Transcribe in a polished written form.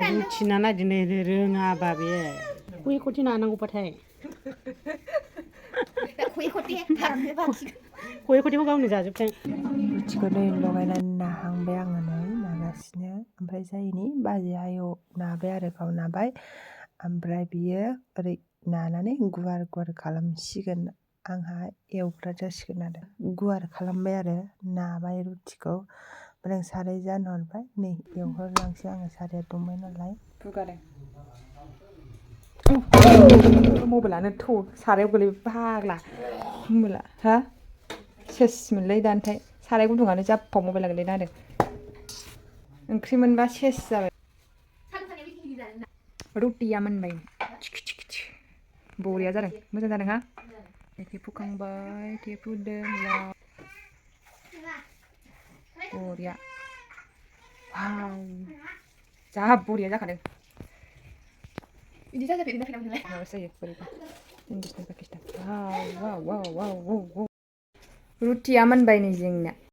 रुथि नाना दिनै रोङाबा बे खुयै खथि नानांगौबाथाय खुयै खथिखौ गावनो जाजोबथों रुथिखौ दै लगायनानै नाहांबाय आङो नै नागासिनो ओमफ्राय जायनि बाजै आयौ नाबाय आरो गाव नाबाय ओमफ्राय बियो ओरै नानानै गुवार गुवार खालामसिगोन आंहा एवग्रा जासिगोन आरो गुवार खालामबाय आरो नाबाय रुथिखौ ओमफ्राय आं साराय जानहरबाय नै एवहरलांसै आङो साराया दुंबाय नालाय बुगादों मबाइलानो थौ सारायाव गोलैबाय फाग्ला मबाइला हा सेस मोनलै दानथाय साराय गुदुङानो जाब्बाव मबाइला गोलैना होदों ओंख्रि मोनबा सेस जाबाय रुटिया मोनबाय थिखि थिखि थिखि बरिया जादों मोजां जादों हा थेफुखांबाय थेफुदों बरिया वाव जा बरिया जाखादों बिदि जाजाफेरदोंना नोंलाय माबासो जायो बोरैबा हिन्दुस्तान पाकिस्तान वाव वाव वाव वाव वाव रुटिया मोनबाय नै जोंना